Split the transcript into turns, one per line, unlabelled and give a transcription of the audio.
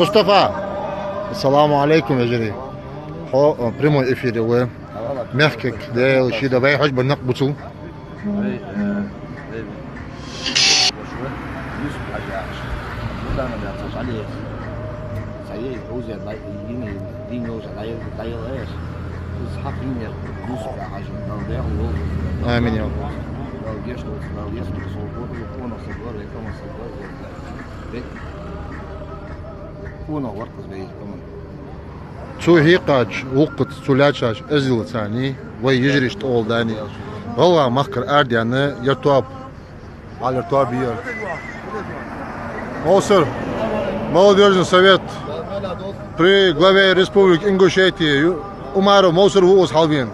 مصطفى السلام عليكم يا جري هو بريمو افيري و مركك ده شي ده باي حاج بنقبطو آمين يا رب. شو هيقاج وقت سلاچاش ازل ثاني ويجريش طول داني والله مخر ارديانه يرتوب على يرتوب ير Осыр, молодежный совет при главе Республики Ингушетии Умаров Мосыр Вуз Халбин.